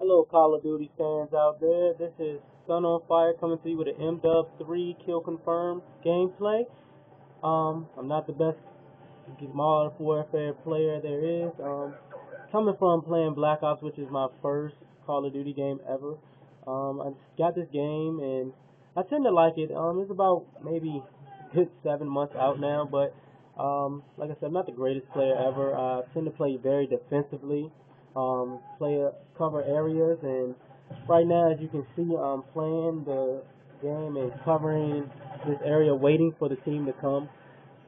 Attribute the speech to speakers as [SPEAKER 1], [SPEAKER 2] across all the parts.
[SPEAKER 1] Hello, Call of Duty fans out there. This is Sun on Fire coming to you with an Mw3 kill confirmed gameplay. I'm not the best Modern Warfare player there is. Coming from playing Black Ops, which is my first Call of Duty game ever. I got this game and I tend to like it. It's about maybe good 7 months out now, but like I said, I'm not the greatest player ever. I tend to play very defensively, cover areas, and right now, as you can see, I'm playing the game and covering this area, waiting for the team to come.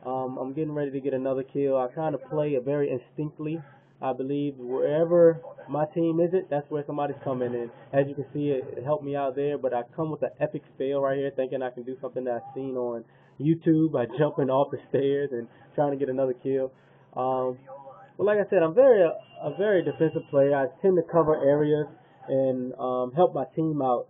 [SPEAKER 1] I'm getting ready to get another kill. I kind of play it very instinctively. I believe wherever my team is, that's where somebody's coming. And as you can see, it helped me out there. But I come with an epic fail right here, thinking I can do something that I've seen on YouTube by jumping off the stairs and trying to get another kill. Well, like I said, I'm a very defensive player. I tend to cover areas and help my team out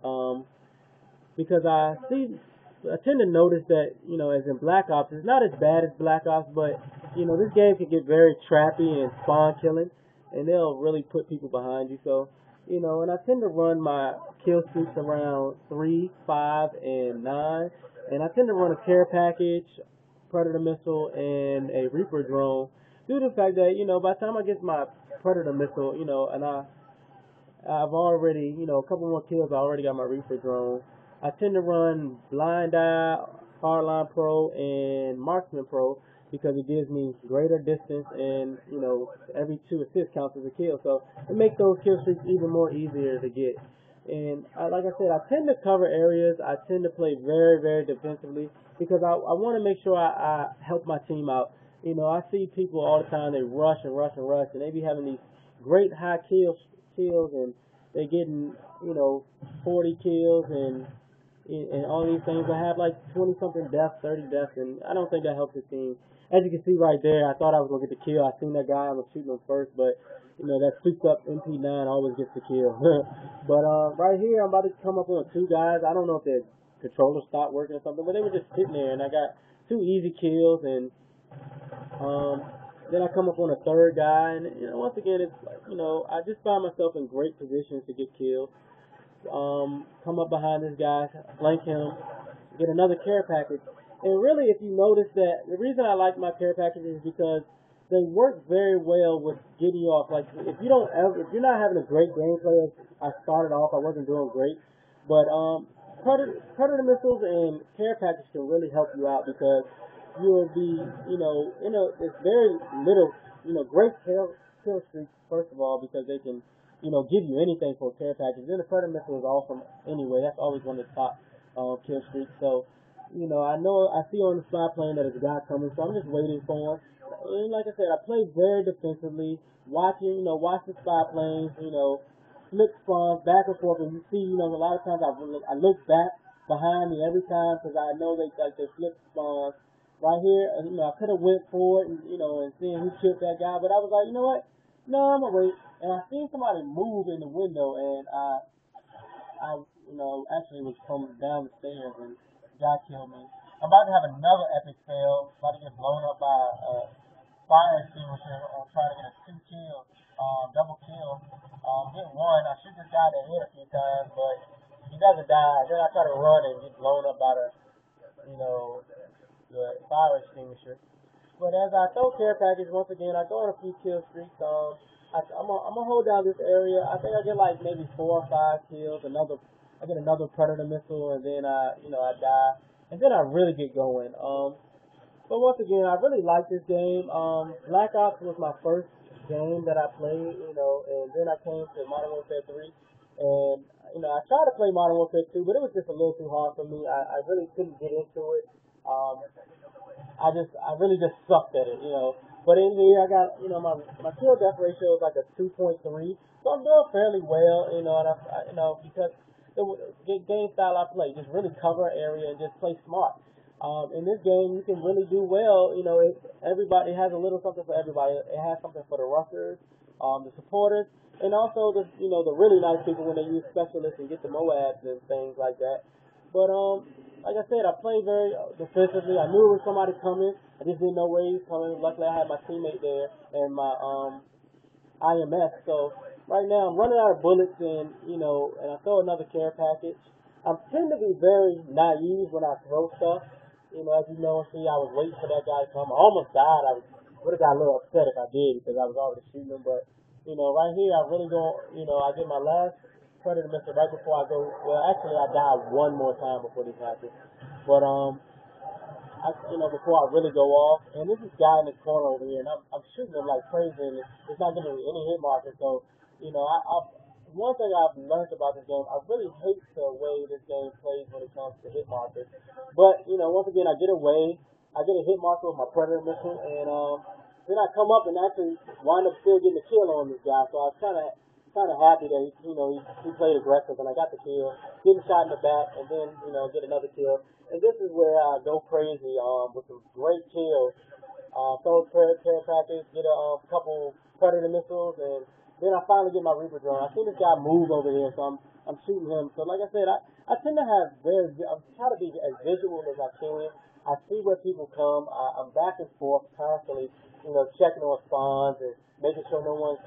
[SPEAKER 1] because I tend to notice that, as in Black Ops, it's not as bad as Black Ops, but, this game can get very trappy and spawn killing, and they'll really put people behind you. So, and I tend to run my kill streaks around 3, 5, and 9, and I tend to run a care package, Predator missile, and a Reaper drone, due to the fact that, by the time I get my Predator missile, and I've already, a couple more kills, I already got my Reaper drone. I tend to run Blind Eye, Hardline Pro, and Marksman Pro because it gives me greater distance and, every 2 assists counts as a kill. So it makes those kill streaks even more easier to get. And like I said, I tend to cover areas. I tend to play very, very defensively because I want to make sure I help my team out. I see people all the time, they rush and rush and rush, and they be having these great high kills, and they're getting, 40 kills and all these things. I have like 20-something deaths, 30 deaths, and I don't think that helps the team. As you can see right there, I thought I was going to get the kill. I seen that guy, I was shooting him first, but, that souped up MP9 always gets the kill. But right here, I'm about to come up on 2 guys. I don't know if their controller stopped working or something, but they were just sitting there, and I got 2 easy kills, and then I come up on a 3rd guy, and, once again, it's like, I just find myself in great positions to get killed. Come up behind this guy, flank him, get another care package. And really, if you notice that, the reason I like my care packages is because they work very well with getting you off. Like, if you're not having a great gameplay, as I started off, I wasn't doing great. But Predator missiles and care packages can really help you out because you will be, it's very little, great kill streaks, first of all, because they can, give you anything for a care package. Then the Predator missile is awesome anyway. That's always one of the top kill streaks. So, I see on the spy plane that there's a guy coming, so I'm just waiting for him. And like I said, I play very defensively, watch the spy planes, flip spawns back and forth, and you see, a lot of times I look back behind me every time because I know they flip spawns. Right here, and, I could have went for it and, and seeing who killed that guy, but I was like, you know what? No, I'm gonna wait. And I seen somebody move in the window, and I actually was coming down the stairs, and the guy killed me. I'm about to have another epic fail. About to get blown up by a fire extinguisher. I'm trying to get a 2 kill, double kill. Get 1. I shoot this guy in the head a few times, but he doesn't die. Then I try to run and get blown up by the fire extinguisher. But as I throw care package, once again, I go on a few kill streaks. I'm gonna hold down this area. I think I get like maybe 4 or 5 kills. I get another Predator missile, and then I die, and then I really get going. But once again, I really like this game. Black Ops was my first game that I played, and then I came to Modern Warfare 3, and I tried to play Modern Warfare 2, but it was just a little too hard for me. I really couldn't get into it. I really just sucked at it, But in here, I got, my kill death ratio is like a 2.3, so I'm doing fairly well, and because the game style I play, just really cover an area and just play smart. In this game, you can really do well, everybody has a little something for everybody. It has something for the rushers, the supporters, and also the really nice people when they use specialists and get the MOABs and things like that. But like I said, I played very defensively. I knew there was somebody coming. I just didn't know where he was coming. Luckily, I had my teammate there and my IMS. So right now I'm running out of bullets, and and I throw another care package. I tend to be very naive when I throw stuff. As you know, see, I was waiting for that guy to come. I almost died. I would have got a little upset if I did because I was already shooting him. But right here, I really don't. I get my last predator missile right before I go. Well, actually, I die one more time before this happens. But before I really go off, and this is guy in the corner over here, and I'm shooting him like crazy, and it's not giving me any hit markers. So, one thing I've learned about this game, I really hate the way this game plays when it comes to hit markers. But, once again, I get away, I get a hit marker with my predator missile, and then I come up and actually wind up still getting a kill on this guy. So I was kind of happy that he played aggressive, and I got the kill, getting shot in the back, and then get another kill. And this is where I go crazy with some great kills. Throw care package, get a couple predator missiles, and then I finally get my Reaper drone. I see this guy move over here, so I'm shooting him. So like I said, I tend to have I'm trying to be as visual as I can. I see where people come. I'm back and forth constantly, checking on spawns and making sure no one's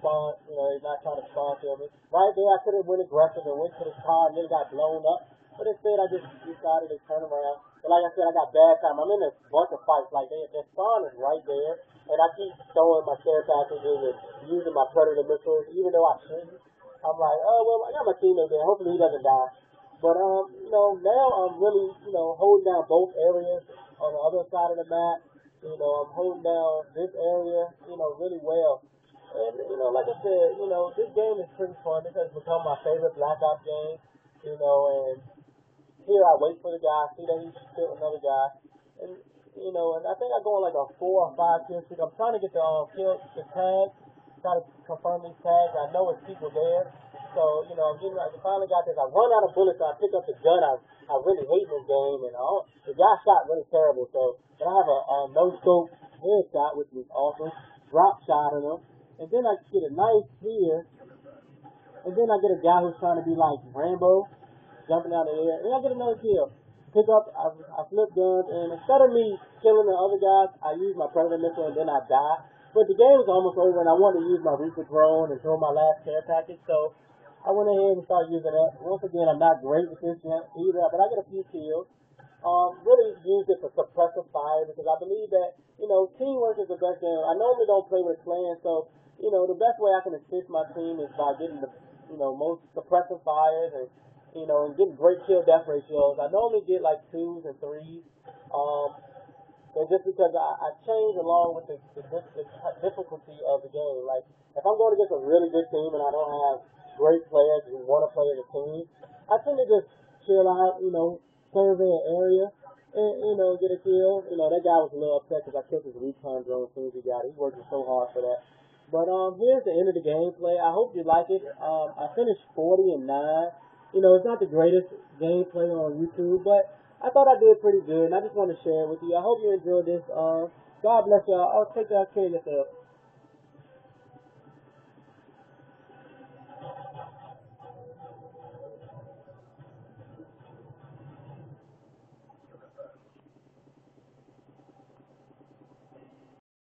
[SPEAKER 1] spawn, is not trying to spawn kill me. Right there, I could have went aggressive and went to the car and then got blown up. But instead, I just decided to turn around. But like I said, I got bad time. I'm in a bunch of fights. Like, their spawn is right there. And I keep throwing my care packages and using my predator missiles, even though I shouldn't. I'm like, oh, well, I got my teammate there. Hopefully he doesn't die. But, now I'm really, holding down both areas on the other side of the map. I'm holding down this area, really well. And, like I said, this game is pretty fun. This has become my favorite Black Ops game, and here I wait for the guy, see that he's still another guy, and and I think I go on like a 4 or 5 kill streak. I'm trying to get the tags, trying to confirm these tags. I know it's people there, so I finally got this. I run out of bullets, so I pick up the gun. I really hate this game, and the guy shot really terrible. So then I have a no scope headshot, which was awesome. Drop shot on him, and then I get a nice clear, and then I get a guy who's trying to be like Rambo, jumping out of the air, and I get another kill. Pick up, I flip guns, and instead of me killing the other guys, I use my predator missile, and then I die. But the game was almost over, and I wanted to use my Reaper drone and throw my last care package, so I went ahead and started using that. Once again, I'm not great with this yet either, but I get a few kills. Really used it for suppressive fire, because I believe that, teamwork is the best game. I normally don't play with clans, so, the best way I can assist my team is by getting the, most suppressive fires and getting great kill death ratios. I normally get like 2s and 3s. And just because I change along with the difficulty of the game. Like, if I'm going against a really good team and I don't have great players who want to play as a team, I tend to just chill out, survey an area, and, get a kill. That guy was a little upset because I killed his recon drone as soon as he got it. He working so hard for that. But here's the end of the gameplay. I hope you like it. I finished 40-9. It's not the greatest gameplay on YouTube, but I thought I did pretty good, and I just want to share it with you. I hope you enjoyed this. God bless y'all. Take care of yourself.